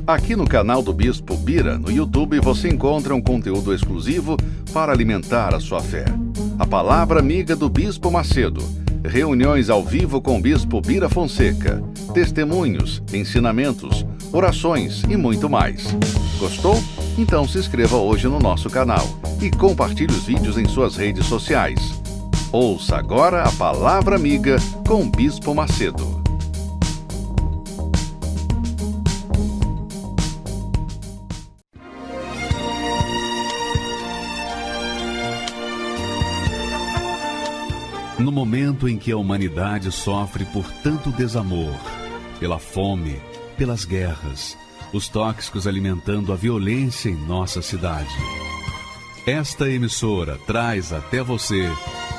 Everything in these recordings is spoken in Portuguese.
Aqui no canal do Bispo Bira, no YouTube, você encontra um conteúdo exclusivo para alimentar a sua fé. A Palavra Amiga do Bispo Macedo. Reuniões ao vivo com o Bispo Bira Fonseca. Testemunhos, ensinamentos, orações e muito mais. Gostou? Então se inscreva hoje no nosso canal e compartilhe os vídeos em suas redes sociais. Ouça agora a Palavra Amiga com o Bispo Macedo. No momento em que a humanidade sofre por tanto desamor, pela fome, pelas guerras, os tóxicos alimentando a violência em nossa cidade, esta emissora traz até você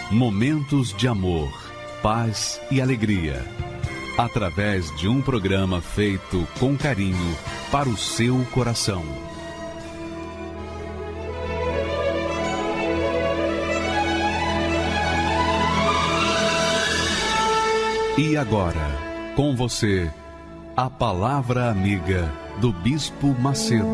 momentos de amor, paz e alegria, através de um programa feito com carinho para o seu coração. E agora, com você, a Palavra Amiga do Bispo Macedo.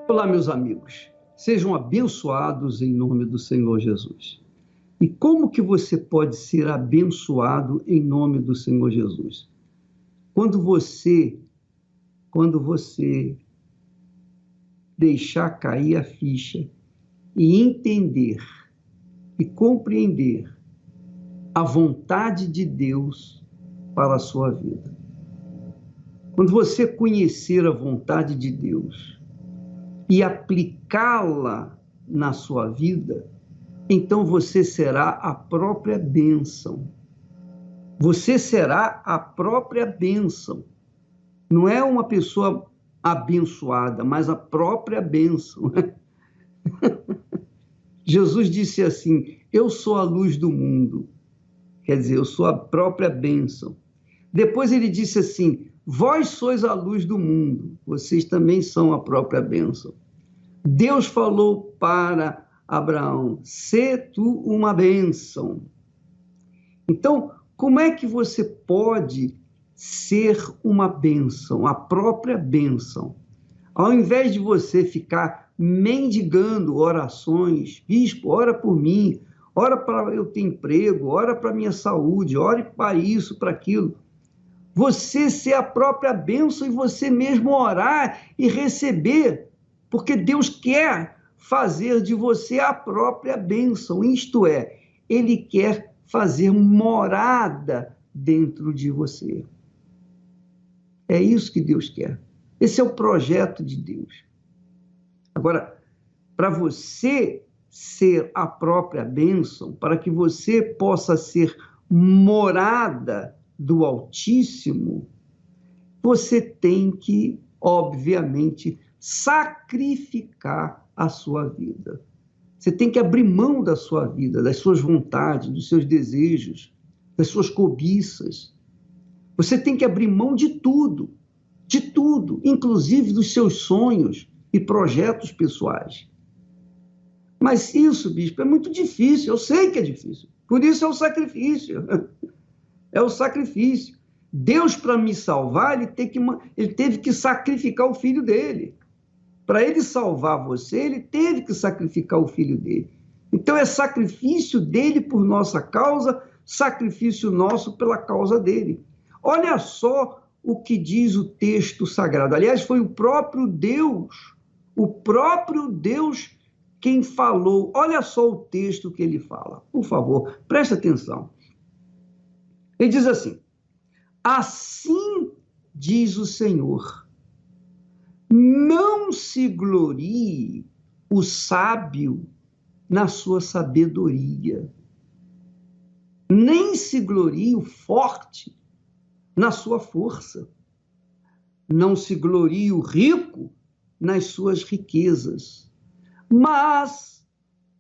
Olá, meus amigos. Sejam abençoados em nome do Senhor Jesus. E como que você pode ser abençoado em nome do Senhor Jesus? Quando você deixar cair a ficha e entender e compreender a vontade de Deus para a sua vida. Quando você conhecer a vontade de Deus e aplicá-la na sua vida, então você será a própria bênção. Você será a própria bênção. Não é uma pessoa abençoada, mas a própria bênção. Jesus disse assim: eu sou a luz do mundo. Quer dizer, eu sou a própria bênção. Depois ele disse assim: vós sois a luz do mundo, vocês também são a própria bênção. Deus falou para Abraão: sê tu uma bênção. Então, como é que você pode ser uma bênção, a própria bênção? Ao invés de você ficar mendigando orações, bispo, ora por mim, ora para eu ter emprego, ora para minha saúde, ore para isso, para aquilo. Você ser a própria bênção e você mesmo orar e receber, porque Deus quer fazer de você a própria bênção, isto é, Ele quer fazer morada dentro de você. É isso que Deus quer. Esse é o projeto de Deus. Agora, para você ser a própria bênção, para que você possa ser morada do Altíssimo, você tem que, obviamente, sacrificar a sua vida. Você tem que abrir mão da sua vida, das suas vontades, dos seus desejos, das suas cobiças. Você tem que abrir mão de tudo, inclusive dos seus sonhos e projetos pessoais. Mas isso, bispo, é muito difícil, eu sei que é difícil. Por isso é o sacrifício. É o sacrifício. Deus, para me salvar, ele teve que sacrificar o filho dele. Para ele salvar você, ele teve que sacrificar o filho dele. Então é sacrifício dele por nossa causa, sacrifício nosso pela causa dele. Olha só o que diz o texto sagrado. Aliás, foi o próprio Deus quem falou. Olha só o texto que ele fala. Por favor, preste atenção. Ele diz assim: assim diz o Senhor, não se glorie o sábio na sua sabedoria, nem se glorie o forte na sua força. Não se glorie o rico nas suas riquezas. Mas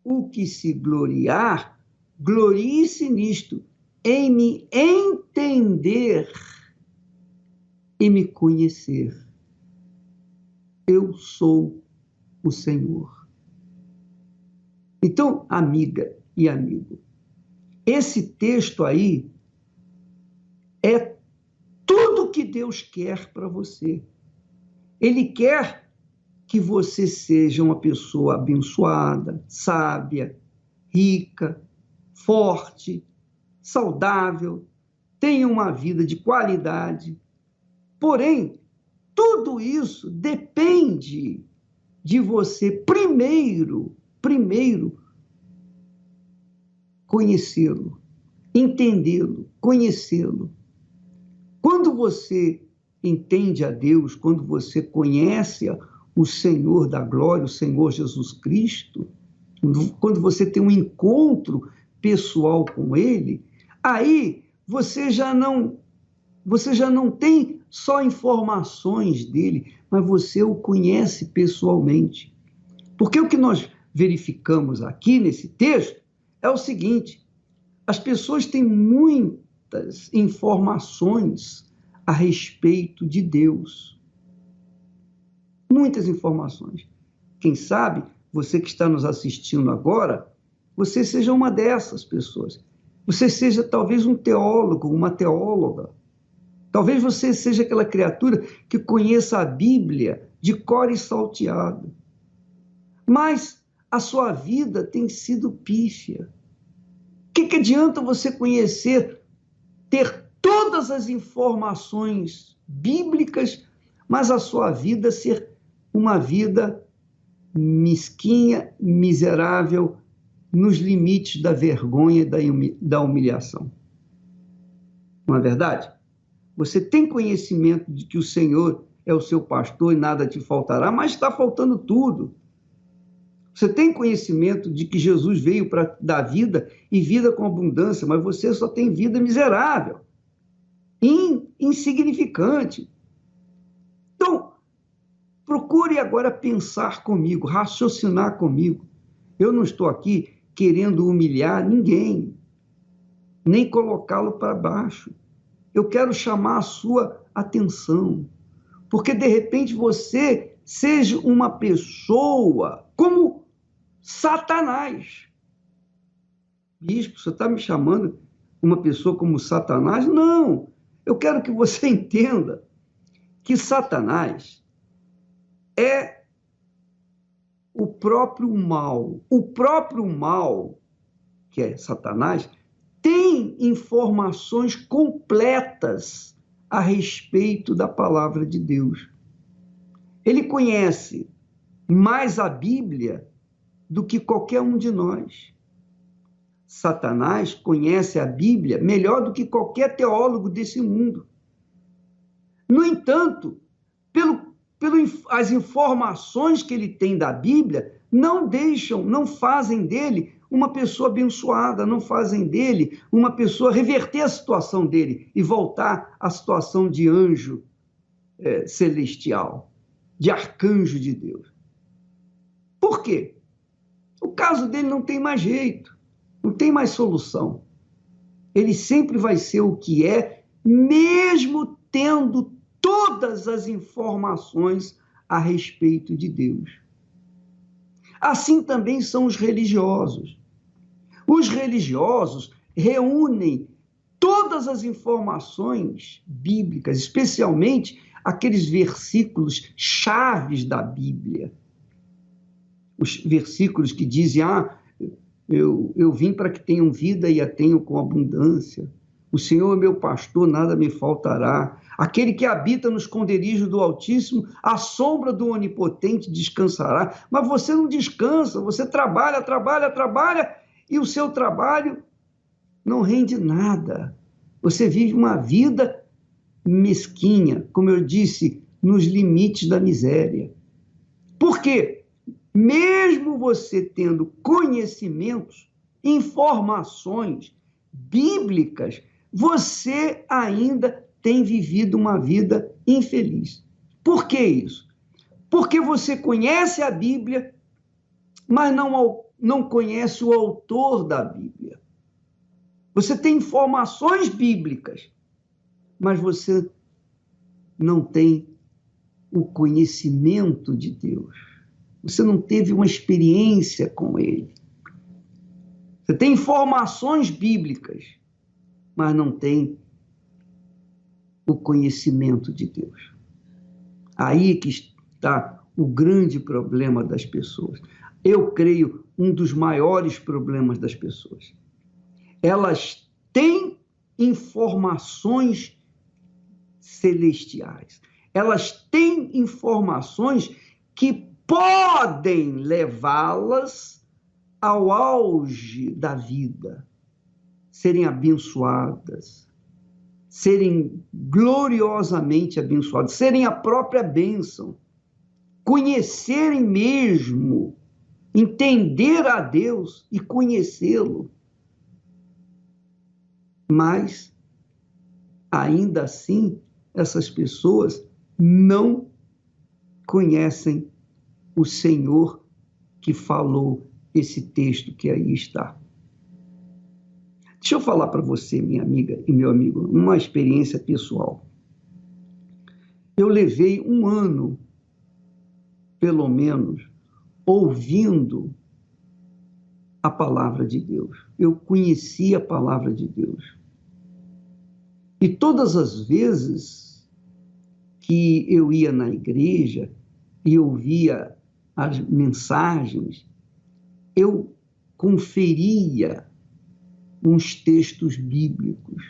o que se gloriar, glorie-se nisto, em me entender e me conhecer. Eu sou o Senhor. Então, amiga e amigo, Esse texto aí é tudo que Deus quer para você. Ele quer que você seja uma pessoa abençoada, sábia, rica, forte, saudável, tenha uma vida de qualidade. Porém, tudo isso depende de você primeiro conhecê-lo, entendê-lo, conhecê-lo. Quando você entende a Deus, quando você conhece o Senhor da glória, o Senhor Jesus Cristo, quando você tem um encontro pessoal com Ele, aí você já não tem só informações dele, mas você o conhece pessoalmente. Porque o que nós verificamos aqui nesse texto é o seguinte: as pessoas têm muitas informações a respeito de Deus. Muitas informações. Quem sabe, você que está nos assistindo agora, você seja uma dessas pessoas. Você seja talvez um teólogo, uma teóloga. Talvez você seja aquela criatura que conheça a Bíblia de cor e salteado. Mas a sua vida tem sido pífia. O que adianta você conhecer, ter todas as informações bíblicas, mas a sua vida ser uma vida mesquinha, miserável, nos limites da vergonha e da humilhação? Não é verdade? Você tem conhecimento de que o Senhor é o seu pastor e nada te faltará, mas está faltando tudo. Você tem conhecimento de que Jesus veio para dar vida e vida com abundância, mas você só tem vida miserável, insignificante. Então, procure agora pensar comigo, raciocinar comigo. Eu não estou aqui querendo humilhar ninguém, nem colocá-lo para baixo. Eu quero chamar a sua atenção, porque de repente você seja uma pessoa como Satanás. Bispo, você está me chamando uma pessoa como Satanás? Não, eu quero que você entenda que Satanás é o próprio mal. O próprio mal, que é Satanás, tem informações completas a respeito da palavra de Deus. Ele conhece mais a Bíblia do que qualquer um de nós. Satanás conhece a Bíblia melhor do que qualquer teólogo desse mundo. No entanto, as informações que ele tem da Bíblia não fazem dele uma pessoa abençoada, não fazem dele uma pessoa reverter a situação dele e voltar à situação de anjo celestial, de arcanjo de Deus. Por quê? O caso dele não tem mais jeito, não tem mais solução. Ele sempre vai ser o que é, mesmo tendo todas as informações a respeito de Deus. Assim também são os religiosos. Os religiosos reúnem todas as informações bíblicas, especialmente aqueles versículos chaves da Bíblia. Os versículos que dizem, eu vim para que tenham vida e a tenham com abundância. O Senhor é meu pastor, nada me faltará. Aquele que habita no esconderijo do Altíssimo, à sombra do Onipotente descansará. Mas você não descansa, você trabalha, e o seu trabalho não rende nada. Você vive uma vida mesquinha, como eu disse, nos limites da miséria. Por quê? Mesmo você tendo conhecimentos, informações bíblicas, você ainda tem vivido uma vida infeliz. Por que isso? Porque você conhece a Bíblia, mas não conhece o autor da Bíblia. Você tem informações bíblicas, mas você não tem o conhecimento de Deus. Você não teve uma experiência com Ele. Você tem informações bíblicas, mas não tem o conhecimento de Deus. Aí que está o grande problema das pessoas. Eu creio um dos maiores problemas das pessoas. Elas têm informações celestiais. Elas têm informações que podem levá-las ao auge da vida, serem abençoadas, serem gloriosamente abençoadas, serem a própria bênção, conhecerem mesmo, entender a Deus e conhecê-lo. Mas, ainda assim, essas pessoas não conhecem o Senhor que falou esse texto que aí está. Deixa eu falar para você, minha amiga e meu amigo, uma experiência pessoal. Eu levei um ano, pelo menos, ouvindo a palavra de Deus. Eu conheci a palavra de Deus. E todas as vezes que eu ia na igreja e ouvia as mensagens, eu conferia uns textos bíblicos.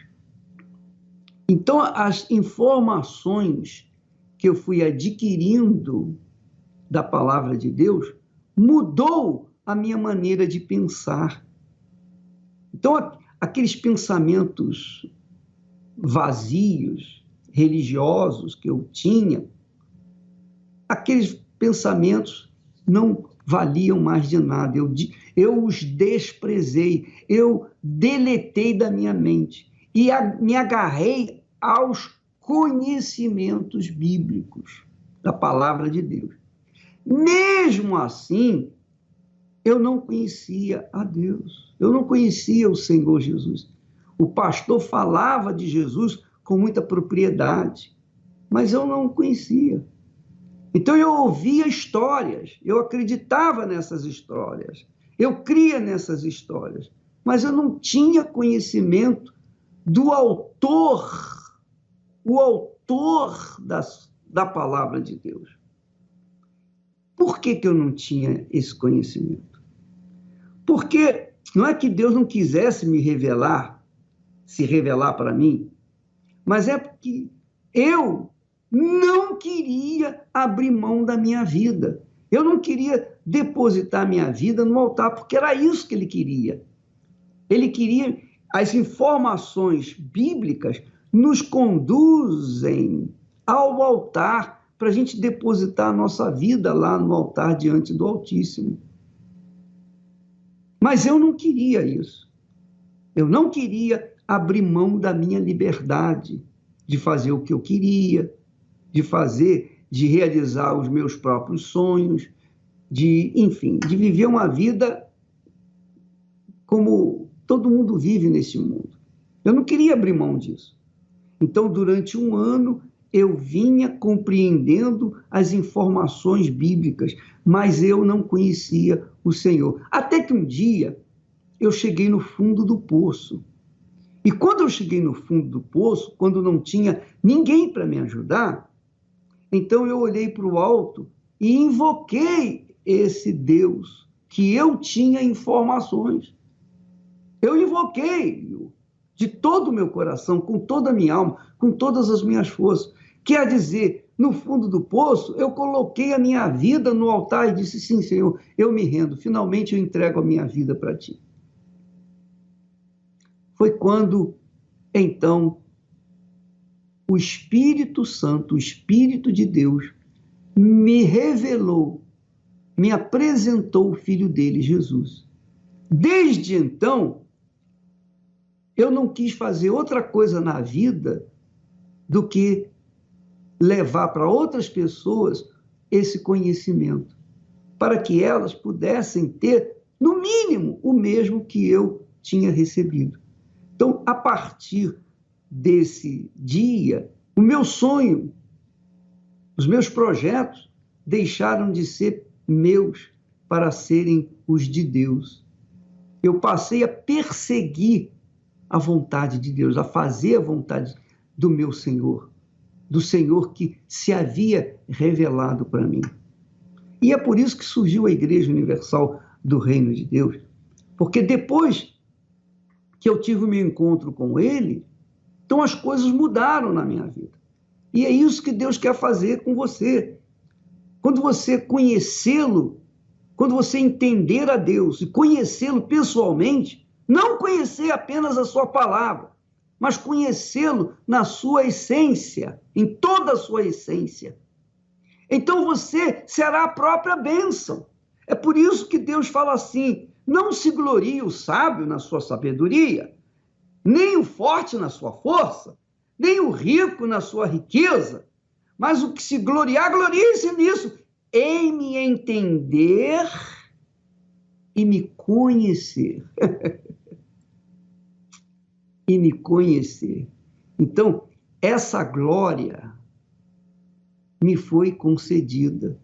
Então, as informações que eu fui adquirindo da palavra de Deus mudou a minha maneira de pensar. Então, aqueles pensamentos vazios, religiosos que eu tinha, aqueles pensamentos não valiam mais de nada. Eu os desprezei, eu deletei da minha mente e me agarrei aos conhecimentos bíblicos da palavra de Deus. Mesmo assim, eu não conhecia a Deus, eu não conhecia o Senhor Jesus. O pastor falava de Jesus com muita propriedade, mas eu não o conhecia. Então eu ouvia histórias, eu acreditava nessas histórias, eu cria nessas histórias, mas eu não tinha conhecimento do autor, o autor da palavra de Deus. Por que eu não tinha esse conhecimento? Porque não é que Deus não quisesse se revelar para mim, mas é porque eu não queria abrir mão da minha vida. Eu não queria depositar minha vida no altar, porque era isso que ele queria. Ele queria, as informações bíblicas nos conduzem ao altar para a gente depositar a nossa vida lá no altar diante do Altíssimo. Mas eu não queria isso. Eu não queria abrir mão da minha liberdade de fazer o que eu queria, de realizar os meus próprios sonhos, enfim, de viver uma vida como todo mundo vive nesse mundo. Eu não queria abrir mão disso. Então, durante um ano, eu vinha compreendendo as informações bíblicas, mas eu não conhecia o Senhor. Até que um dia, eu cheguei no fundo do poço. E quando eu cheguei no fundo do poço, quando não tinha ninguém para me ajudar, então eu olhei para o alto e invoquei esse Deus que eu tinha informações. Eu invoquei-o de todo o meu coração, com toda a minha alma, com todas as minhas forças. Quer dizer, no fundo do poço, eu coloquei a minha vida no altar e disse, sim, Senhor, eu me rendo, finalmente eu entrego a minha vida para Ti. Foi quando, então, o Espírito Santo, o Espírito de Deus, me revelou, me apresentou o Filho dele, Jesus. Desde então, eu não quis fazer outra coisa na vida do que levar para outras pessoas esse conhecimento, para que elas pudessem ter, no mínimo, o mesmo que eu tinha recebido. Então, a partir desse dia, o meu sonho, os meus projetos deixaram de ser meus para serem os de Deus. eu passei a perseguir a vontade de Deus, a fazer a vontade do meu Senhor, do Senhor que se havia revelado para mim. E é por isso que surgiu a Igreja Universal do Reino de Deus, porque depois que eu tive o meu encontro com Ele, então as coisas mudaram na minha vida. E é isso que Deus quer fazer com você. Quando você conhecê-lo, quando você entender a Deus e conhecê-lo pessoalmente, não conhecer apenas a sua palavra, mas conhecê-lo na sua essência, em toda a sua essência. Então você será a própria bênção. É por isso que Deus fala assim: não se glorie o sábio na sua sabedoria, nem o forte na sua força, nem o rico na sua riqueza, mas o que se gloriar, glorie-se nisso, em me entender e me conhecer. E me conhecer. Então, essa glória me foi concedida.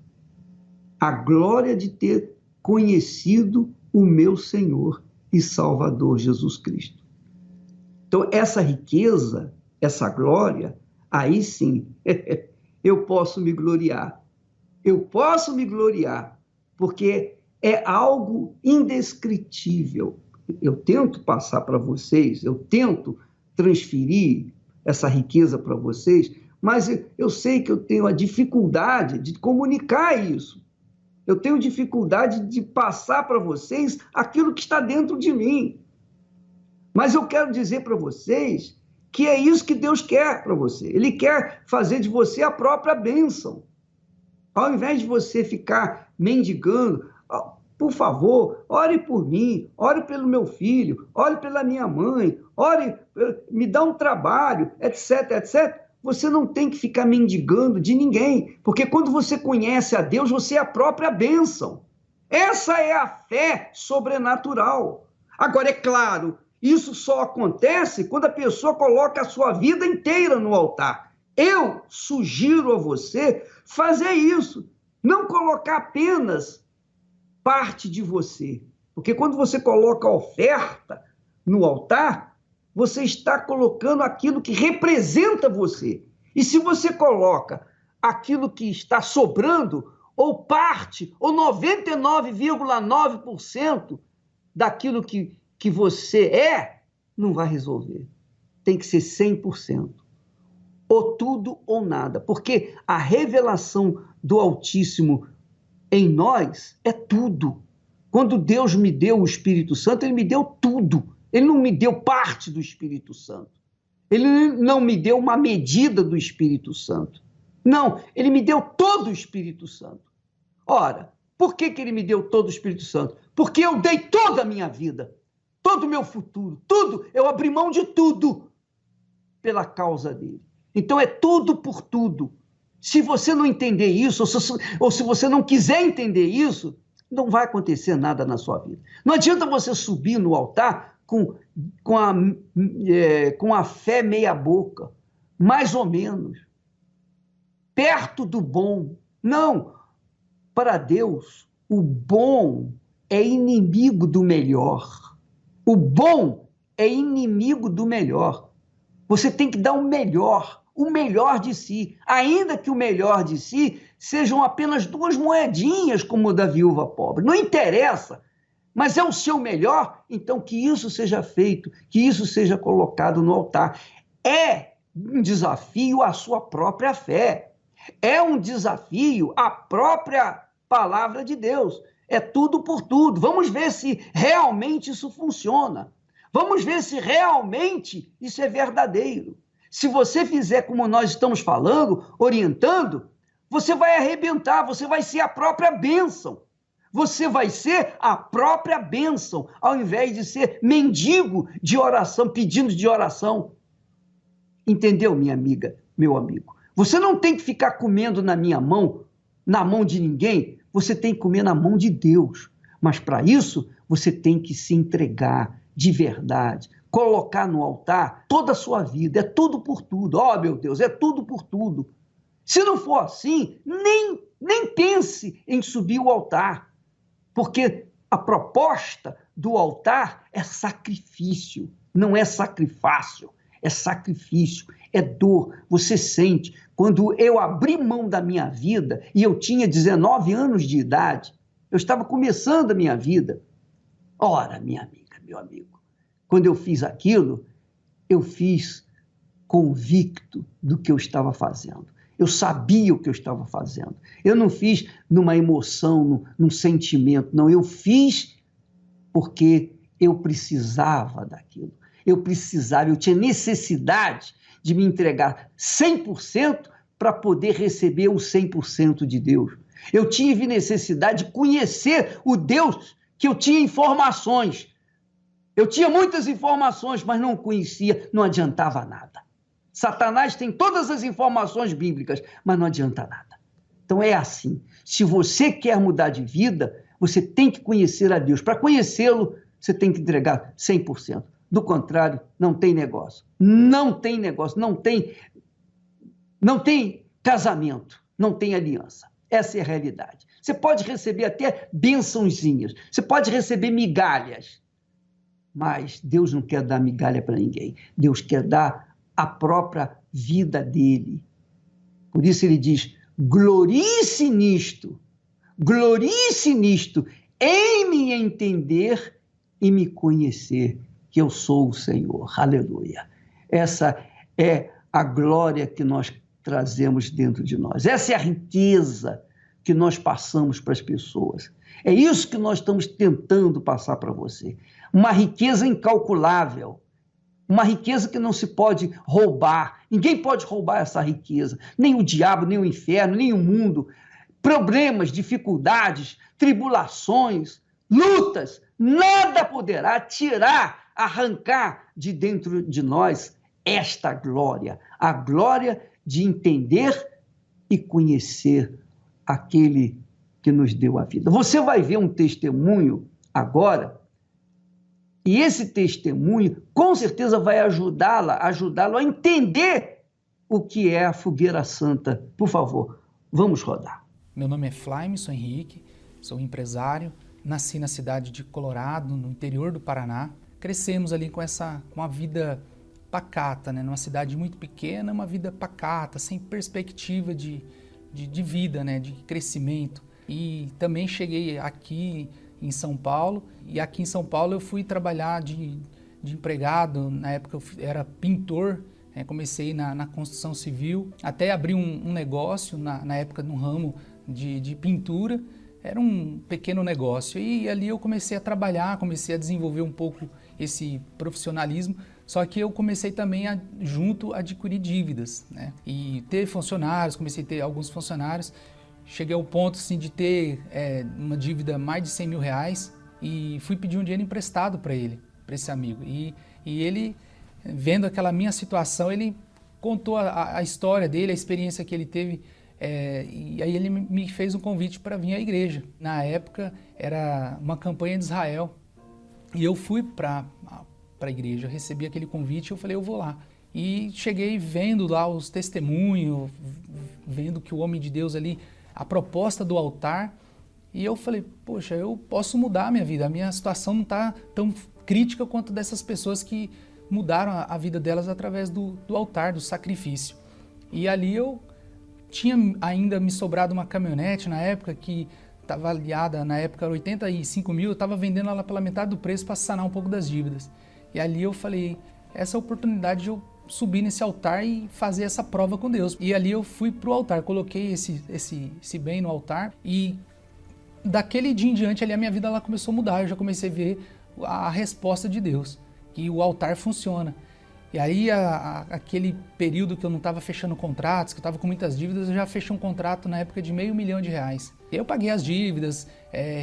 A glória de ter conhecido o meu Senhor e Salvador Jesus Cristo. Então, essa riqueza, essa glória, aí sim, eu posso me gloriar. Eu posso me gloriar, porque é algo indescritível. Eu tento passar para vocês, eu tento transferir essa riqueza para vocês, mas eu sei que eu tenho a dificuldade de comunicar isso. Eu tenho dificuldade de passar para vocês aquilo que está dentro de mim. Mas eu quero dizer para vocês que é isso que Deus quer para você. Ele quer fazer de você a própria bênção. Ao invés de você ficar mendigando, por favor, ore por mim, ore pelo meu filho, ore pela minha mãe, ore, me dá um trabalho, etc, etc. Você não tem que ficar mendigando de ninguém, porque quando você conhece a Deus, você é a própria bênção. Essa é a fé sobrenatural. Agora, é claro, isso só acontece quando a pessoa coloca a sua vida inteira no altar. Eu sugiro a você fazer isso, não colocar apenas parte de você, porque quando você coloca a oferta no altar, você está colocando aquilo que representa você. E se você coloca aquilo que está sobrando, ou parte, ou 99,9% daquilo que você é, não vai resolver. Tem que ser 100%. Ou tudo ou nada, porque a revelação do Altíssimo em nós é tudo. Quando Deus me deu o Espírito Santo, Ele me deu tudo. Ele não me deu parte do Espírito Santo. Ele não me deu uma medida do Espírito Santo. Não, Ele me deu todo o Espírito Santo. Ora, por que Ele me deu todo o Espírito Santo? Porque eu dei toda a minha vida, todo o meu futuro, tudo, eu abri mão de tudo pela causa dele. Então é tudo por tudo. Se você não entender isso, ou se você não quiser entender isso, não vai acontecer nada na sua vida. Não adianta você subir no altar com a fé meia boca, mais ou menos, perto do bom. Não, para Deus, o bom é inimigo do melhor. O bom é inimigo do melhor. Você tem que dar o melhor de si, ainda que o melhor de si sejam apenas 2 moedinhas, como o da viúva pobre. Não interessa, mas é o seu melhor, então que isso seja feito, que isso seja colocado no altar. É um desafio à sua própria fé, é um desafio à própria palavra de Deus. É tudo por tudo. Vamos ver se realmente isso funciona. Vamos ver se realmente isso é verdadeiro. Se você fizer como nós estamos falando, orientando, você vai arrebentar, você vai ser a própria bênção. Você vai ser a própria bênção, ao invés de ser mendigo de oração, pedindo de oração. Entendeu, minha amiga, meu amigo? Você não tem que ficar comendo na minha mão, na mão de ninguém, você tem que comer na mão de Deus. Mas para isso, você tem que se entregar de verdade, colocar no altar toda a sua vida, é tudo por tudo. Oh, meu Deus, é tudo por tudo. Se não for assim, nem pense em subir o altar, porque a proposta do altar é sacrifício, não é sacrifácio, é sacrifício, é dor. Você sente, quando eu abri mão da minha vida, e eu tinha 19 anos de idade, eu estava começando a minha vida. Ora, minha amiga, meu amigo, quando eu fiz aquilo, eu fiz convicto do que eu estava fazendo. Eu sabia o que eu estava fazendo. Eu não fiz numa emoção, num sentimento, não. Eu fiz porque eu precisava daquilo. Eu tinha necessidade de me entregar 100% para poder receber o 100% de Deus. Eu tive necessidade de conhecer o Deus que eu tinha informações. Eu tinha muitas informações, mas não conhecia, não adiantava nada. Satanás tem todas as informações bíblicas, mas não adianta nada. Então é assim, se você quer mudar de vida, você tem que conhecer a Deus. Para conhecê-lo, você tem que entregar 100%. Do contrário, não tem negócio. Não tem negócio, não tem casamento, não tem aliança. Essa é a realidade. Você pode receber até bênçãozinhas, você pode receber migalhas, mas Deus não quer dar migalha para ninguém. Deus quer dar a própria vida dele. Por isso ele diz, glorie-se nisto, em me entender e me conhecer, que eu sou o Senhor. Aleluia. Essa é a glória que nós trazemos dentro de nós. Essa é a riqueza que nós passamos para as pessoas. É isso que nós estamos tentando passar para você. Uma riqueza incalculável. Uma riqueza que não se pode roubar. Ninguém pode roubar essa riqueza. Nem o diabo, nem o inferno, nem o mundo. Problemas, dificuldades, tribulações, lutas, nada poderá tirar, arrancar de dentro de nós esta glória. A glória de entender e conhecer aquele que nos deu a vida. Você vai ver um testemunho agora, e esse testemunho com certeza vai ajudá-lo a entender o que é a fogueira santa. Por favor, vamos rodar. Meu nome é Flaimson Henrique, sou empresário, nasci na cidade de Colorado, no interior do Paraná. Crescemos ali com a vida pacata, né? Numa cidade muito pequena, uma vida pacata, sem perspectiva de vida, né? De crescimento. E também cheguei aqui em São Paulo, e aqui em São Paulo eu fui trabalhar de empregado. Na época eu era pintor, comecei na construção civil, até abri um negócio na época no ramo de pintura. Era um pequeno negócio, e ali eu comecei a trabalhar, comecei a desenvolver um pouco esse profissionalismo, só que eu comecei também a adquirir dívidas, né? E ter funcionários, comecei a ter alguns funcionários, cheguei ao ponto assim, de ter uma dívida mais de 100 mil reais, e fui pedir um dinheiro emprestado para esse amigo, e ele, vendo aquela minha situação, ele contou a história dele, a experiência que ele teve. E aí ele me fez um convite para vir à igreja. Na época era uma campanha de Israel, e eu fui para a igreja, recebi aquele convite, eu falei, eu vou lá. E cheguei vendo lá os testemunhos, vendo que o homem de Deus ali, a proposta do altar, e eu falei, poxa, eu posso mudar a minha vida, a minha situação não está tão crítica quanto dessas pessoas que mudaram a vida delas através do altar, do sacrifício. E ali eu tinha ainda me sobrado uma caminhonete na época que estava avaliada, na época 85 mil, eu estava vendendo ela pela metade do preço para sanar um pouco das dívidas. E ali eu falei, essa é a oportunidade de eu subir nesse altar e fazer essa prova com Deus. E ali eu fui para o altar, coloquei esse bem no altar, e daquele dia em diante ali a minha vida ela começou a mudar. Eu já comecei a ver a resposta de Deus, que o altar funciona. E aí, aquele período que eu não estava fechando contratos, que eu estava com muitas dívidas, eu já fechei um contrato na época de R$500 mil. Eu paguei as dívidas,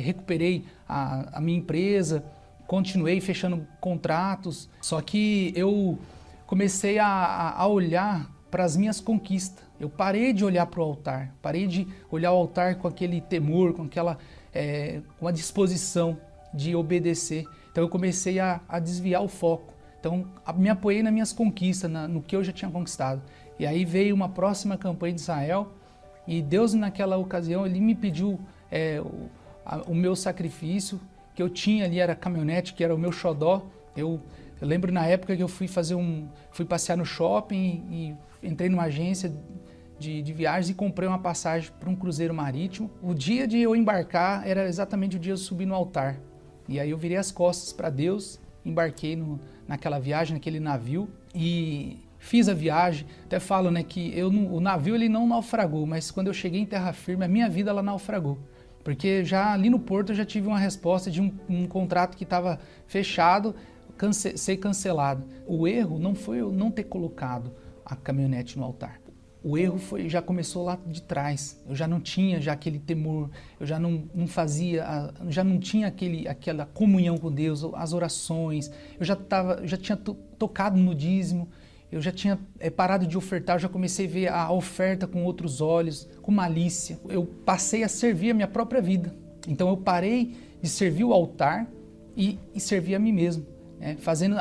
recuperei a minha empresa, continuei fechando contratos, só que eu comecei a olhar para as minhas conquistas. Eu parei de olhar para o altar, parei de olhar o altar com aquele temor, com a disposição de obedecer. Então eu comecei a desviar o foco. Então, me apoiei nas minhas conquistas, no que eu já tinha conquistado. E aí veio uma próxima campanha de Israel, e Deus, naquela ocasião, ele me pediu o meu sacrifício, que eu tinha ali era a caminhonete, que era o meu xodó. Eu lembro na época que eu fui passear no shopping e entrei numa agência de viagens e comprei uma passagem para um cruzeiro marítimo. O dia de eu embarcar era exatamente o dia de eu subir no altar. E aí eu virei as costas para Deus, embarquei naquela viagem, naquele navio e fiz a viagem. Até falo, né, que o navio ele não naufragou, mas quando eu cheguei em terra firme, a minha vida ela naufragou. Porque já ali no porto eu já tive uma resposta de um contrato que estava fechado, ser cancelado. O erro não foi eu não ter colocado a caminhonete no altar. O erro já começou lá de trás. Eu já não tinha aquele temor, eu já não já não tinha aquela comunhão com Deus, as orações. Eu já tinha tocado no dízimo, eu já tinha parado de ofertar, eu já comecei a ver a oferta com outros olhos, com malícia. Eu passei a servir a minha própria vida. Então eu parei de servir o altar e servir a mim mesmo, né? Fazendo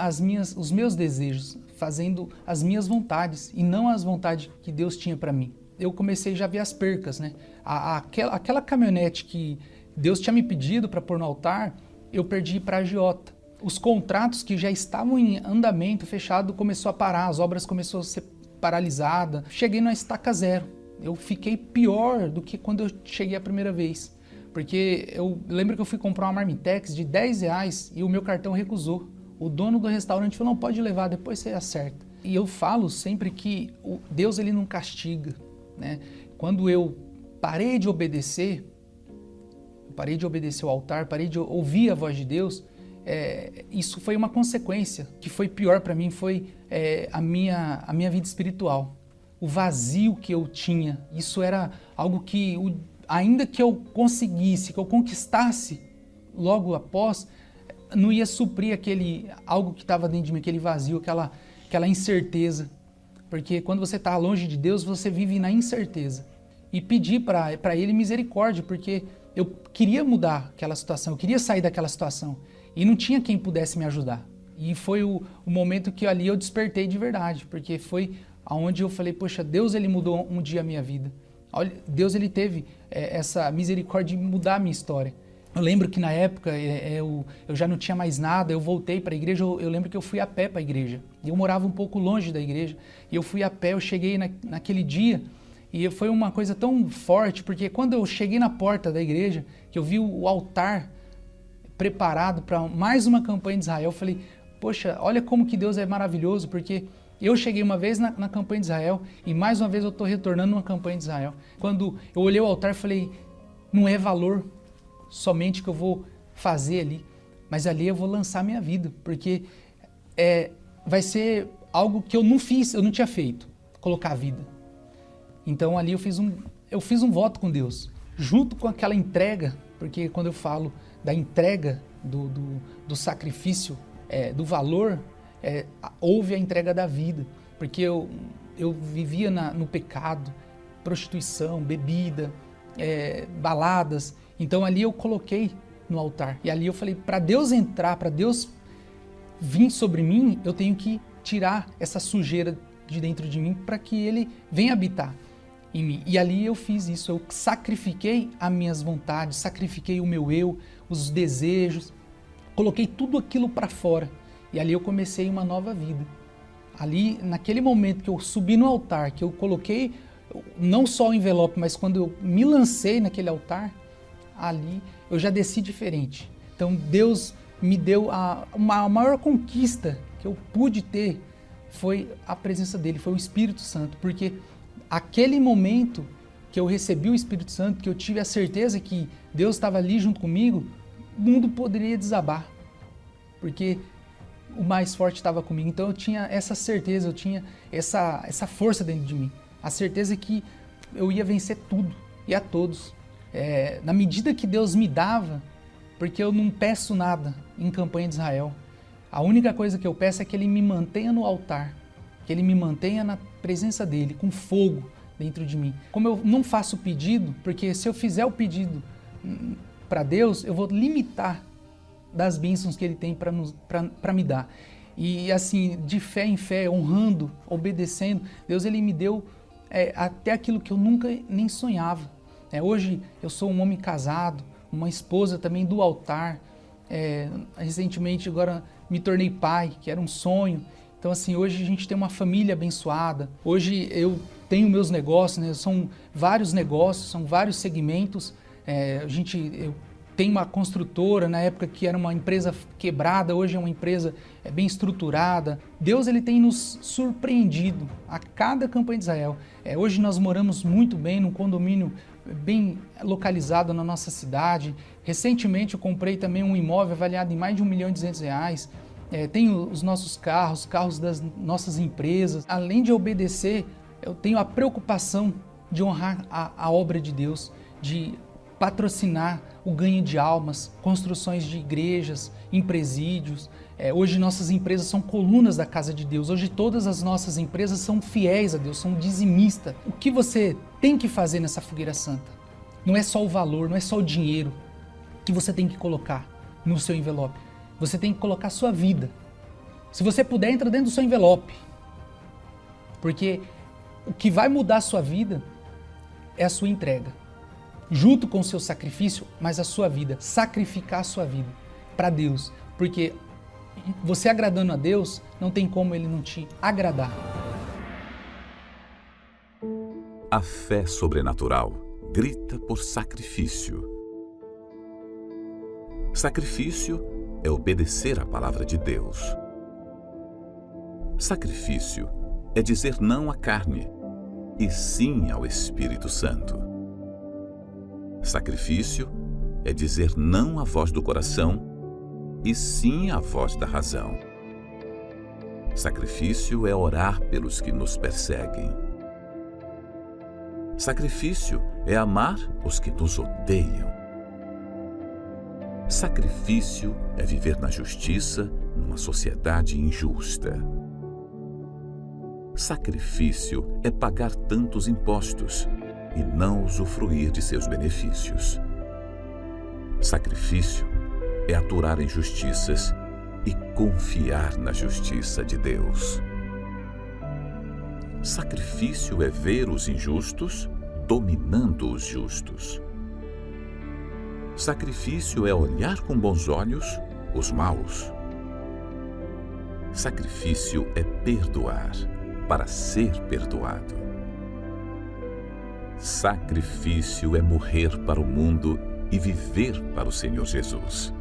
os meus desejos, fazendo as minhas vontades e não as vontades que Deus tinha para mim. Eu comecei já a ver as percas, né? Aquela caminhonete que Deus tinha me pedido para pôr no altar, eu perdi para a agiota. Os contratos que já estavam em andamento, fechado, começou a parar, as obras começaram a ser paralisadas. Cheguei na estaca zero. Eu fiquei pior do que quando eu cheguei a primeira vez. Porque eu lembro que eu fui comprar uma Marmitex de R$10 e o meu cartão recusou. O dono do restaurante falou, não, pode levar, depois você acerta. E eu falo sempre que Deus ele não castiga, né? Quando eu parei de obedecer o altar, parei de ouvir a voz de Deus, isso foi uma consequência. Que foi pior para mim foi a minha vida espiritual. O vazio que eu tinha, isso era algo que, ainda que eu conseguisse, que eu conquistasse logo após, não ia suprir algo que estava dentro de mim, aquele vazio, aquela incerteza. Porque quando você está longe de Deus, você vive na incerteza. E pedir para Ele misericórdia, porque eu queria mudar aquela situação, eu queria sair daquela situação. E não tinha quem pudesse me ajudar. E foi o momento que ali eu despertei de verdade, porque foi onde eu falei, poxa, Deus ele mudou um dia a minha vida. Olha, Deus ele teve essa misericórdia de mudar a minha história. Eu lembro que na época eu já não tinha mais nada, eu voltei para a igreja, eu lembro que eu fui a pé para a igreja. Eu morava um pouco longe da igreja, e eu fui a pé, eu cheguei naquele dia, e foi uma coisa tão forte, porque quando eu cheguei na porta da igreja, que eu vi o altar preparado para mais uma campanha de Israel, eu falei, poxa, olha como que Deus é maravilhoso, porque eu cheguei uma vez na campanha de Israel, e mais uma vez eu estou retornando numa campanha de Israel. Quando eu olhei o altar, eu falei, não é valor somente que eu vou fazer ali, mas ali eu vou lançar minha vida, porque vai ser algo que eu não fiz, eu não tinha feito, colocar a vida. Então ali eu fiz um voto com Deus, junto com aquela entrega, porque quando eu falo da entrega do sacrifício, do valor, houve a entrega da vida, porque eu vivia no pecado, prostituição, bebida, baladas. Então ali eu coloquei no altar. E ali eu falei, para Deus entrar, para Deus vir sobre mim, eu tenho que tirar essa sujeira de dentro de mim para que Ele venha habitar em mim. E ali eu fiz isso, eu sacrifiquei as minhas vontades, sacrifiquei o meu eu, os desejos, coloquei tudo aquilo para fora. E ali eu comecei uma nova vida. Ali, naquele momento que eu subi no altar, que eu coloquei não só o envelope, mas quando eu me lancei naquele altar, ali eu já desci diferente. Então Deus me deu a maior conquista que eu pude ter, foi a presença dele, foi o Espírito Santo, porque aquele momento que eu recebi o Espírito Santo, que eu tive a certeza que Deus estava ali junto comigo, o mundo poderia desabar, porque o mais forte estava comigo. Então eu tinha essa certeza, eu tinha essa força dentro de mim, a certeza que eu ia vencer tudo e a todos. Na medida que Deus me dava, porque eu não peço nada em campanha de Israel. A única coisa que eu peço é que Ele me mantenha no altar, que Ele me mantenha na presença dEle, com fogo dentro de mim. Como eu não faço pedido, porque se eu fizer o pedido para Deus, eu vou limitar das bênçãos que Ele tem para me dar. E assim, de fé em fé, honrando, obedecendo, Deus Ele me deu até aquilo que eu nunca nem sonhava. Hoje eu sou um homem casado, uma esposa também do altar, Recentemente agora me tornei pai, que era um sonho. Então assim, hoje a gente tem uma família abençoada. Hoje eu tenho meus negócios, né? São vários negócios, são vários segmentos. Eu tenho uma construtora, na época que era uma empresa quebrada, hoje é uma empresa bem estruturada. Deus ele tem nos surpreendido a cada campanha de Israel. Hoje nós moramos muito bem num condomínio bem localizado na nossa cidade. Recentemente eu comprei também um imóvel avaliado em mais de R$1.200.000. Tenho os nossos carros das nossas empresas. Além de obedecer, eu tenho a preocupação de honrar a obra de Deus, de patrocinar o ganho de almas, construções de igrejas, em presídios. Hoje nossas empresas são colunas da casa de Deus. Hoje todas as nossas empresas são fiéis a Deus, são dizimistas. O que você tem que fazer nessa fogueira santa? Não é só o valor, não é só o dinheiro que você tem que colocar no seu envelope. Você tem que colocar a sua vida. Se você puder, entra dentro do seu envelope. Porque o que vai mudar a sua vida é a sua entrega. Junto com o seu sacrifício, mas a sua vida. Sacrificar a sua vida para Deus. Porque você agradando a Deus, não tem como Ele não te agradar. A fé sobrenatural grita por sacrifício. Sacrifício é obedecer à palavra de Deus. Sacrifício é dizer não à carne e sim ao Espírito Santo. Sacrifício é dizer não à voz do coração e sim à voz da razão. Sacrifício é orar pelos que nos perseguem. Sacrifício é amar os que nos odeiam. Sacrifício é viver na justiça numa sociedade injusta. Sacrifício é pagar tantos impostos e não usufruir de seus benefícios. Sacrifício é aturar injustiças e confiar na justiça de Deus. Sacrifício é ver os injustos dominando os justos. Sacrifício é olhar com bons olhos os maus. Sacrifício é perdoar para ser perdoado. Sacrifício é morrer para o mundo e viver para o Senhor Jesus.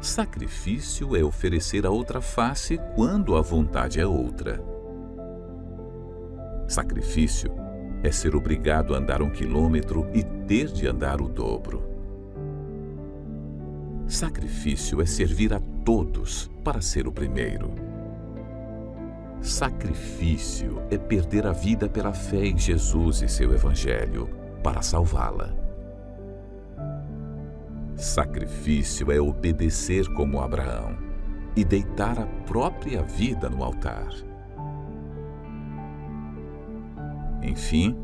Sacrifício é oferecer a outra face quando a vontade é outra. Sacrifício é ser obrigado a andar 1 quilômetro e ter de andar o dobro. Sacrifício é servir a todos para ser o primeiro. Sacrifício é perder a vida pela fé em Jesus e seu Evangelho para salvá-la. Sacrifício é obedecer como Abraão e deitar a própria vida no altar. Enfim,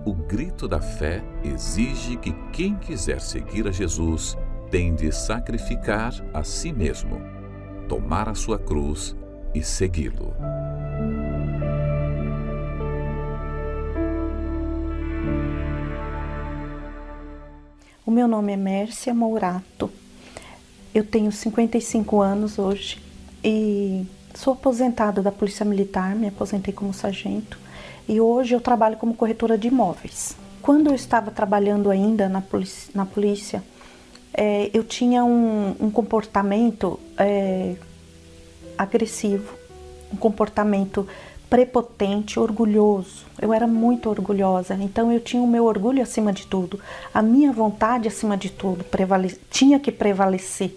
o grito da fé exige que quem quiser seguir a Jesus tem de sacrificar a si mesmo, tomar a sua cruz e segui-lo. O meu nome é Mércia Mourato. Eu tenho 55 anos hoje e sou aposentada da Polícia Militar, me aposentei como sargento. E hoje eu trabalho como corretora de imóveis. Quando eu estava trabalhando ainda na polícia, eu tinha um comportamento agressivo, um comportamento prepotente, orgulhoso. Eu era muito orgulhosa, então eu tinha o meu orgulho acima de tudo. A minha vontade acima de tudo tinha que prevalecer.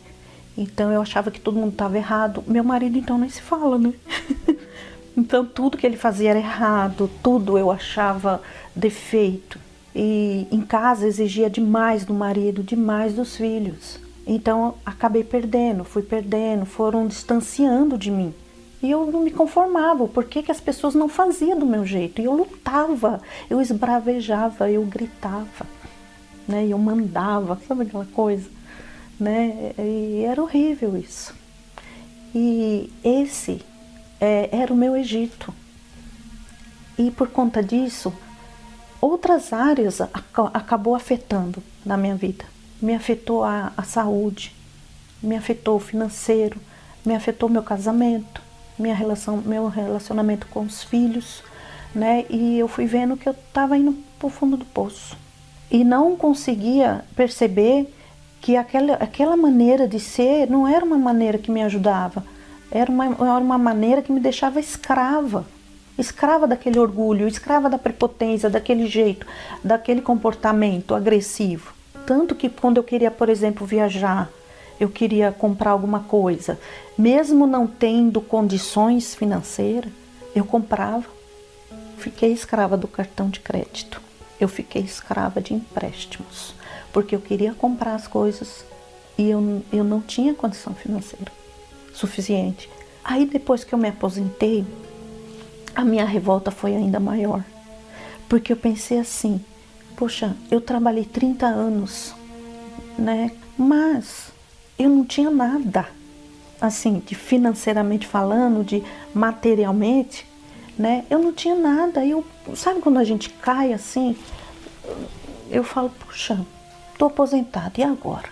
Então eu achava que todo mundo estava errado. Meu marido então nem se fala, né? Então tudo que ele fazia era errado, tudo eu achava defeito. E em casa exigia demais do marido, demais dos filhos. Então acabei perdendo, foram distanciando de mim. E eu não me conformava, por que as pessoas não faziam do meu jeito? E eu lutava, eu esbravejava, eu gritava, né? Eu mandava, sabe aquela coisa? Né? E era horrível isso. E esse era o meu Egito. E por conta disso, outras áreas acabou afetando na minha vida. me afetou a saúde, me afetou o financeiro, me afetou meu casamento, meu relacionamento com os filhos, né? E eu fui vendo que eu estava indo para o fundo do poço. E não conseguia perceber que aquela maneira de ser não era uma maneira que me ajudava, era uma maneira que me deixava escrava. Escrava daquele orgulho, escrava da prepotência, daquele jeito, daquele comportamento agressivo. Tanto que quando eu queria, por exemplo, viajar, eu queria comprar alguma coisa, mesmo não tendo condições financeiras, eu comprava. Fiquei escrava do cartão de crédito. Eu fiquei escrava de empréstimos, porque eu queria comprar as coisas e eu não tinha condição financeira suficiente. Aí depois que eu me aposentei, a minha revolta foi ainda maior, porque eu pensei assim, poxa, eu trabalhei 30 anos, né? Mas eu não tinha nada, assim, de financeiramente falando, de materialmente, né? Eu não tinha nada. Sabe quando a gente cai assim? Eu falo, puxa, tô aposentada, e agora?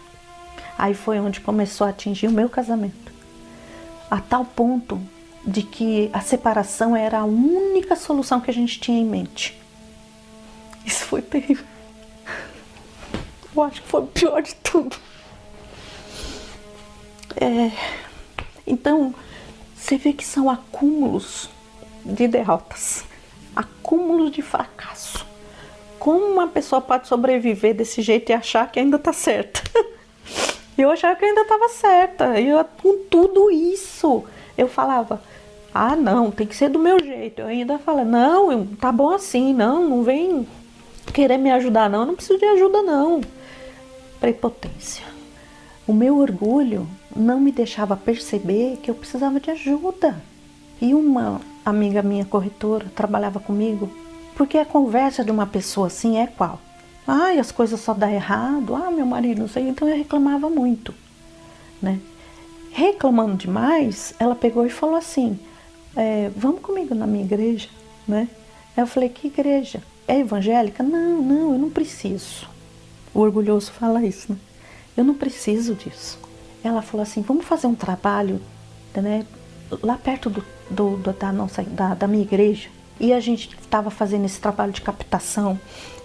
Aí foi onde começou a atingir o meu casamento, a tal ponto de que a separação era a única solução que a gente tinha em mente. Isso foi terrível. Eu acho que foi o pior de tudo. Então, você vê que são acúmulos de derrotas, acúmulos de fracasso. Como uma pessoa pode sobreviver desse jeito e achar que ainda está certa? Eu achava que eu ainda estava certa. E com tudo isso, eu falava, não, tem que ser do meu jeito. Eu ainda falava, não, tá bom assim, não vem querer me ajudar não, eu não preciso de ajuda não. Prepotência. O meu orgulho não me deixava perceber que eu precisava de ajuda. E uma amiga minha, corretora, trabalhava comigo, porque a conversa de uma pessoa assim é qual? As coisas só dão errado, meu marido não sei, então eu reclamava muito, né? Reclamando demais, ela pegou e falou assim, vamos comigo na minha igreja, né? Aí eu falei, que igreja? É evangélica? Não, eu não preciso. O orgulhoso fala isso, né? Eu não preciso disso. Ela falou assim, vamos fazer um trabalho, né, lá perto da minha igreja. E a gente estava fazendo esse trabalho de captação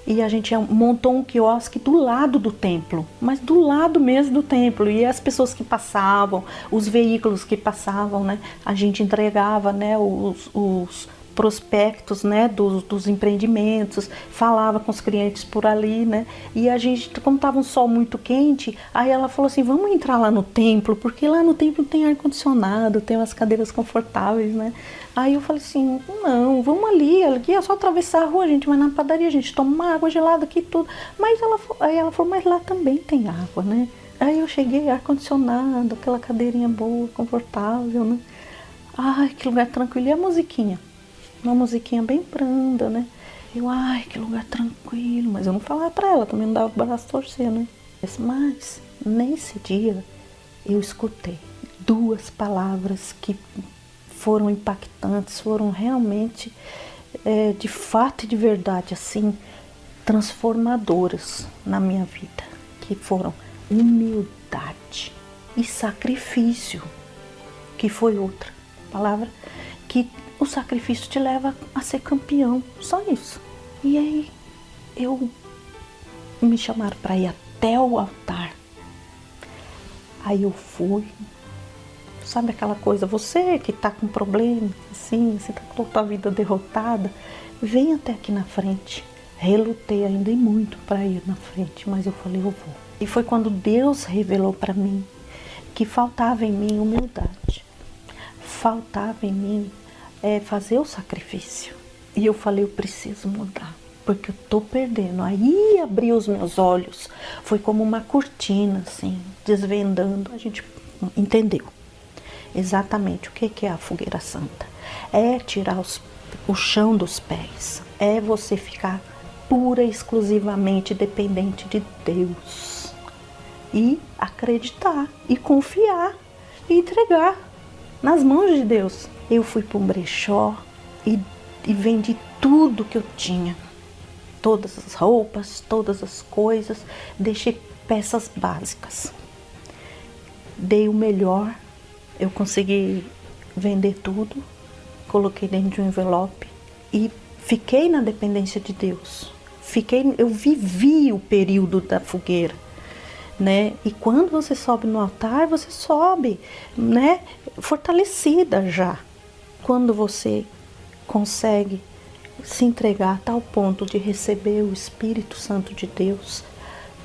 e a gente montou um quiosque do lado do templo, mas do lado mesmo do templo. E as pessoas que passavam, os veículos que passavam, né, a gente entregava, né, os prospectos, né, dos empreendimentos, falava com os clientes por ali, né, e a gente, como estava um sol muito quente, aí ela falou assim, vamos entrar lá no templo, porque lá no templo tem ar-condicionado, tem umas cadeiras confortáveis, né. Aí eu falei assim, não, vamos ali é só atravessar a rua, a gente vai na padaria, a gente toma uma água gelada aqui e tudo. Aí ela falou, mas lá também tem água, né. Aí eu cheguei, ar-condicionado, aquela cadeirinha boa, confortável, né. Ai, que lugar tranquilo. E a musiquinha? Uma musiquinha bem branda, né. Que lugar tranquilo. Mas eu não falava pra ela, também não dava o braço torcer, né. Mas nesse dia eu escutei 2 palavras que foram impactantes, foram realmente, de fato e de verdade, assim, transformadoras na minha vida, que foram humildade e sacrifício, que foi outra palavra, que o sacrifício te leva a ser campeão, só isso. E aí me chamaram para ir até o altar. Aí eu fui. Sabe aquela coisa, você que tá com problema, assim, você tá com a tua vida derrotada, vem até aqui na frente. Relutei ainda e muito para ir na frente, mas eu falei, eu vou. E foi quando Deus revelou para mim que faltava em mim humildade, faltava em mim fazer o sacrifício. E eu falei, eu preciso mudar, porque eu tô perdendo. Aí abriu os meus olhos, foi como uma cortina, assim, desvendando. A gente entendeu exatamente o que é a fogueira santa. É tirar o chão dos pés, é você ficar pura e exclusivamente dependente de Deus. E acreditar, e confiar, e entregar nas mãos de Deus. Eu fui para um brechó e vendi tudo que eu tinha. Todas as roupas, todas as coisas. Deixei peças básicas. Dei o melhor, eu consegui vender tudo, coloquei dentro de um envelope e fiquei na dependência de Deus. Eu vivi o período da fogueira, né? E quando você sobe no altar, você sobe, né? Fortalecida já. Quando você consegue se entregar a tal ponto de receber o Espírito Santo de Deus,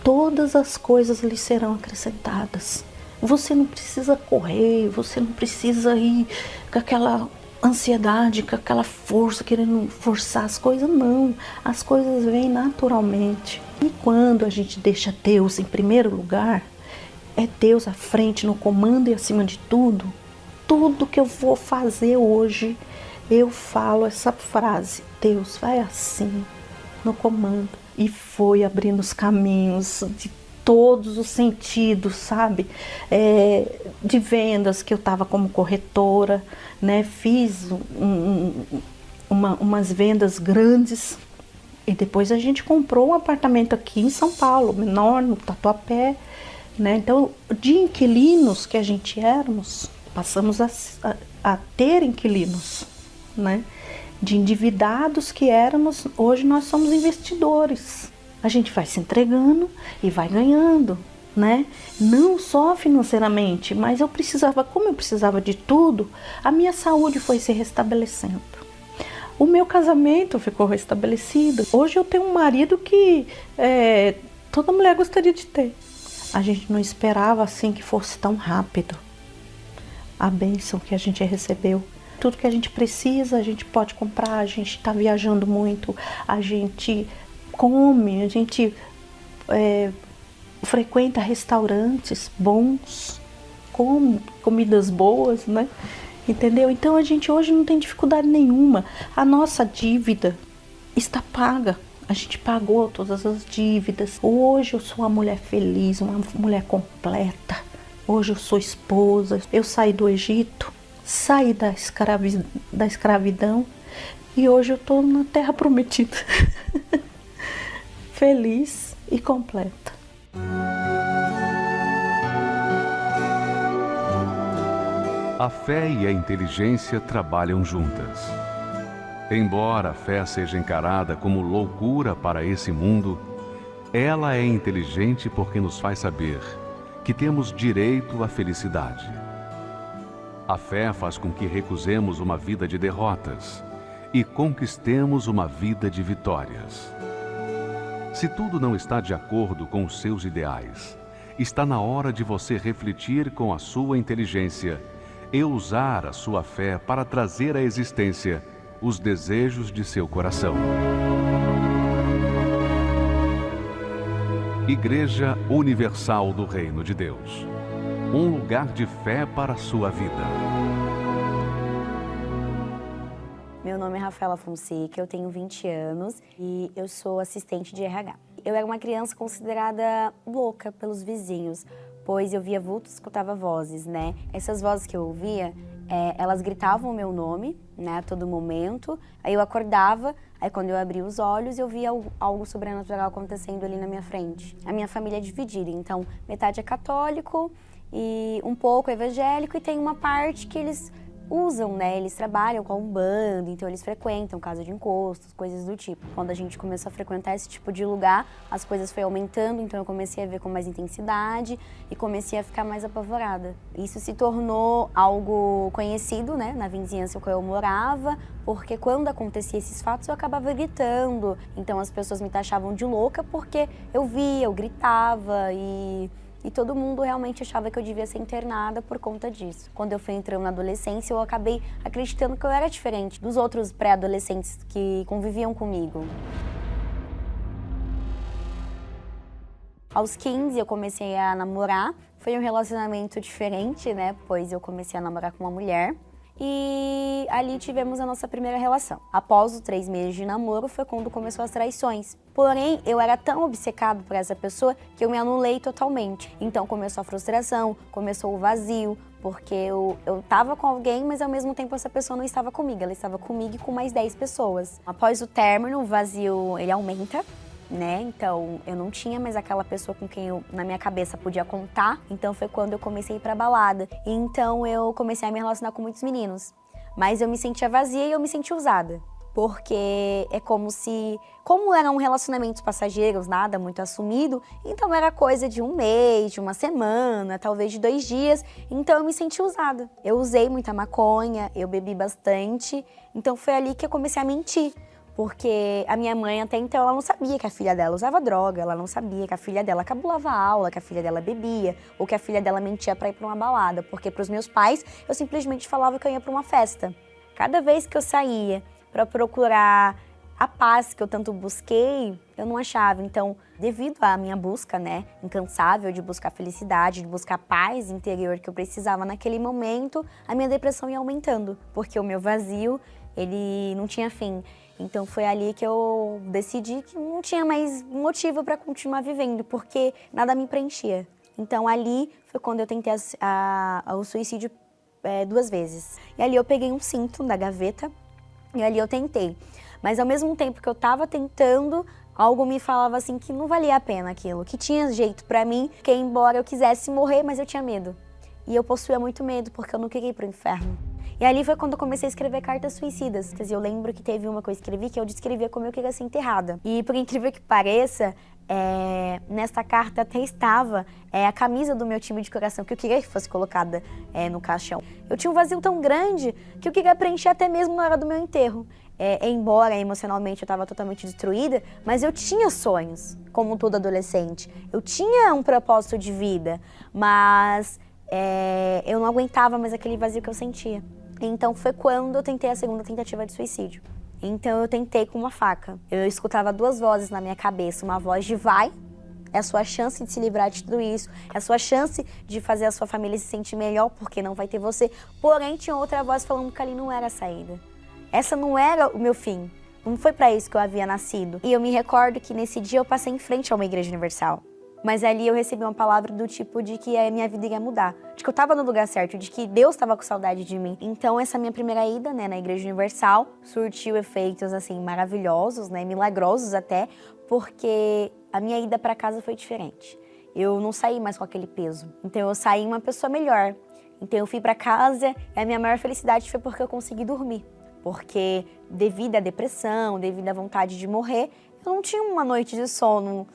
todas as coisas lhe serão acrescentadas. Você não precisa correr, você não precisa ir com aquela ansiedade, com aquela força, querendo forçar as coisas, não. As coisas vêm naturalmente. E quando a gente deixa Deus em primeiro lugar, é Deus à frente, no comando e acima de tudo, tudo que eu vou fazer hoje, eu falo essa frase: Deus vai assim, no comando. E foi abrindo os caminhos de todos os sentidos, sabe? De vendas, que eu estava como corretora, né? Fiz umas vendas grandes e depois a gente comprou um apartamento aqui em São Paulo, menor, no Tatuapé, né? Então, de inquilinos que a gente éramos, passamos a ter inquilinos, né? De endividados que éramos, hoje nós somos investidores. A gente vai se entregando e vai ganhando, né? Não só financeiramente, mas como eu precisava de tudo, a minha saúde foi se restabelecendo. O meu casamento ficou restabelecido. Hoje eu tenho um marido que toda mulher gostaria de ter. A gente não esperava assim que fosse tão rápido. A bênção que a gente recebeu. Tudo que a gente precisa, a gente pode comprar, a gente está viajando muito, a gente come, a gente frequenta restaurantes bons, come comidas boas, né? Entendeu? Então a gente hoje não tem dificuldade nenhuma. A nossa dívida está paga. A gente pagou todas as dívidas. Hoje eu sou uma mulher feliz, uma mulher completa. Hoje eu sou esposa. Eu saí do Egito, saí da escravidão e hoje eu estou na Terra Prometida. Feliz e completa. A fé e a inteligência trabalham juntas. Embora a fé seja encarada como loucura para esse mundo, ela é inteligente porque nos faz saber que temos direito à felicidade. A fé faz com que recusemos uma vida de derrotas e conquistemos uma vida de vitórias. Se tudo não está de acordo com os seus ideais, está na hora de você refletir com a sua inteligência e usar a sua fé para trazer à existência os desejos de seu coração. Igreja Universal do Reino de Deus. Um lugar de fé para a sua vida. Meu nome é Rafaela Fonseca, eu tenho 20 anos e eu sou assistente de RH. Eu era uma criança considerada louca pelos vizinhos, pois eu via vultos, escutava vozes, né? Essas vozes que eu ouvia, elas gritavam o meu nome, né, a todo momento. Aí eu acordava, aí quando eu abria os olhos, eu via algo sobrenatural acontecendo ali na minha frente. A minha família é dividida, então metade é católico e um pouco evangélico, e tem uma parte que eles usam, né? Eles trabalham com a Umbanda, então eles frequentam casa de encostos, coisas do tipo. Quando a gente começou a frequentar esse tipo de lugar, as coisas foram aumentando, então eu comecei a ver com mais intensidade e comecei a ficar mais apavorada. Isso se tornou algo conhecido, né, na vizinhança que eu morava, porque quando acontecia esses fatos eu acabava gritando, então as pessoas me taxavam de louca porque eu via, eu gritava e todo mundo realmente achava que eu devia ser internada por conta disso. Quando eu fui entrando na adolescência, eu acabei acreditando que eu era diferente dos outros pré-adolescentes que conviviam comigo. Aos 15, eu comecei a namorar. Foi um relacionamento diferente, né? Pois eu comecei a namorar com uma mulher. E ali tivemos a nossa primeira relação. Após os 3 meses de namoro foi quando começou as traições. Porém, eu era tão obcecado por essa pessoa que eu me anulei totalmente. Então começou a frustração, começou o vazio, porque eu tava com alguém, mas ao mesmo tempo essa pessoa não estava comigo. Ela estava comigo e com mais 10 pessoas. Após o término, o vazio ele aumenta, né? Então eu não tinha mais aquela pessoa com quem eu, na minha cabeça, podia contar. Então foi quando eu comecei a ir pra balada. E então eu comecei a me relacionar com muitos meninos. Mas eu me sentia vazia e eu me sentia usada. Porque é como eram relacionamentos passageiros, nada muito assumido, então era coisa de um mês, de uma semana, talvez de 2 dias, então eu me senti usada. Eu usei muita maconha, eu bebi bastante, então foi ali que eu comecei a mentir. Porque a minha mãe até então ela não sabia que a filha dela usava droga, ela não sabia que a filha dela cabulava a aula, que a filha dela bebia, ou que a filha dela mentia para ir para uma balada. Porque para os meus pais eu simplesmente falava que eu ia para uma festa. Cada vez que eu saía para procurar a paz que eu tanto busquei, eu não achava. Então, devido à minha busca, né, incansável de buscar felicidade, de buscar paz interior que eu precisava naquele momento, a minha depressão ia aumentando, porque o meu vazio, ele não tinha fim. Então, foi ali que eu decidi que não tinha mais motivo para continuar vivendo, porque nada me preenchia. Então, ali foi quando eu tentei o suicídio 2 vezes. E ali eu peguei um cinto da gaveta, e ali eu tentei. Mas ao mesmo tempo que eu tava tentando, algo me falava assim que não valia a pena aquilo, que tinha jeito pra mim, que embora eu quisesse morrer, mas eu tinha medo. E eu possuía muito medo, porque eu não queria ir pro inferno. E ali foi quando eu comecei a escrever cartas suicidas. Eu lembro que teve uma que eu escrevi, que eu descrevia como eu queria ser enterrada. E por incrível que pareça, nessa carta até estava a camisa do meu time de coração, que eu queria que fosse colocada no caixão. Eu tinha um vazio tão grande que eu queria preencher até mesmo na hora do meu enterro. Embora emocionalmente eu estava totalmente destruída, mas eu tinha sonhos, como todo adolescente. Eu tinha um propósito de vida, mas eu não aguentava mais aquele vazio que eu sentia. Então foi quando eu tentei a segunda tentativa de suicídio. Então eu tentei com uma faca. Eu escutava 2 vozes na minha cabeça, uma voz de vai, é a sua chance de se livrar de tudo isso, é a sua chance de fazer a sua família se sentir melhor, porque não vai ter você. Porém, tinha outra voz falando que ali não era a saída. Essa não era o meu fim, não foi para isso que eu havia nascido. E eu me recordo que nesse dia eu passei em frente a uma igreja universal. Mas ali eu recebi uma palavra do tipo de que a minha vida iria mudar, de que eu estava no lugar certo, de que Deus estava com saudade de mim. Então essa minha primeira ida, né, na Igreja Universal surtiu efeitos assim maravilhosos, né, milagrosos até, porque a minha ida para casa foi diferente. Eu não saí mais com aquele peso, então eu saí uma pessoa melhor. Então eu fui para casa e a minha maior felicidade foi porque eu consegui dormir. Porque devido à depressão, devido à vontade de morrer, eu não tinha uma noite de sono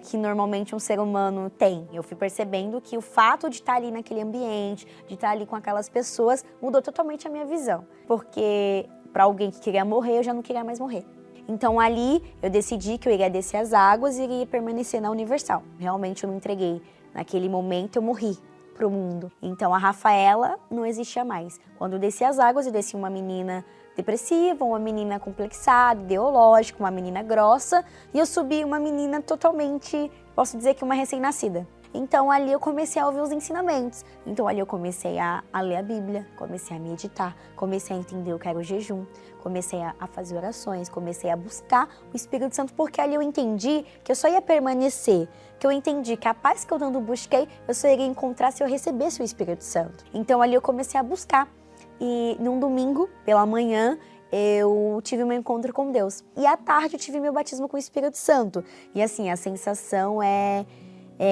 que normalmente um ser humano tem. Eu fui percebendo que o fato de estar ali naquele ambiente, de estar ali com aquelas pessoas, mudou totalmente a minha visão. Porque para alguém que queria morrer, eu já não queria mais morrer. Então ali eu decidi que eu iria descer as águas e iria permanecer na Universal. Realmente eu me entreguei. Naquele momento eu morri pro mundo. Então a Rafaela não existia mais. Quando eu desci as águas, eu desci uma menina depressiva, uma menina complexada, ideológica, uma menina grossa, e eu subi uma menina totalmente, posso dizer que uma recém-nascida. Então ali eu comecei a ouvir os ensinamentos. Então ali eu comecei a ler a Bíblia, comecei a meditar, comecei a entender o que era o jejum, comecei a fazer orações, comecei a buscar o Espírito Santo, porque ali eu entendi que eu só ia permanecer, que eu entendi que a paz que eu tanto busquei, eu só iria encontrar se eu recebesse o Espírito Santo. Então ali eu comecei a buscar. E num domingo, pela manhã, eu tive meu encontro com Deus. E à tarde eu tive meu batismo com o Espírito Santo. E assim, a sensação é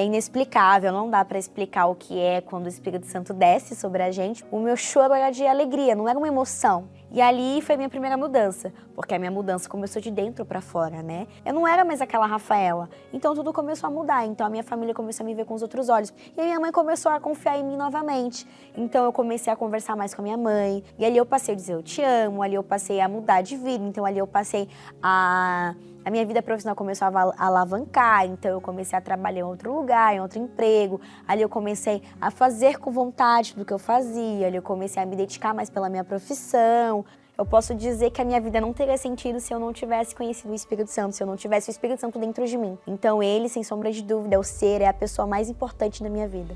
inexplicável, não dá para explicar o que é quando o Espírito Santo desce sobre a gente. O meu choro era de alegria, não era uma emoção. E ali foi a minha primeira mudança, porque a minha mudança começou de dentro para fora, né? Eu não era mais aquela Rafaela, então tudo começou a mudar, então a minha família começou a me ver com os outros olhos. E a minha mãe começou a confiar em mim novamente, então eu comecei a conversar mais com a minha mãe, e ali eu passei a dizer eu te amo, ali eu passei a mudar de vida, então ali eu passei a minha vida profissional começou a alavancar, então eu comecei a trabalhar em outro lugar, em outro emprego. Ali eu comecei a fazer com vontade do que eu fazia, ali eu comecei a me dedicar mais pela minha profissão. Eu posso dizer que a minha vida não teria sentido se eu não tivesse conhecido o Espírito Santo, se eu não tivesse o Espírito Santo dentro de mim. Então ele, sem sombra de dúvida, é o ser, é a pessoa mais importante da minha vida.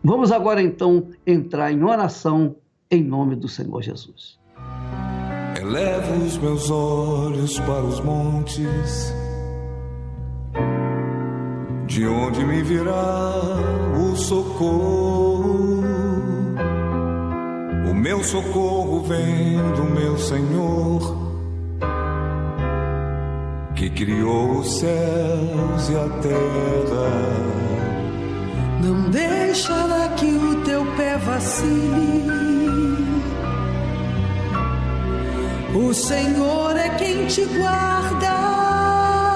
Vamos agora então entrar em oração em nome do Senhor Jesus. Elevo os meus olhos para os montes, de onde me virá o socorro. O meu socorro vem do meu Senhor, que criou os céus e a terra. Não deixará que o teu pé vacile. O Senhor é quem te guarda.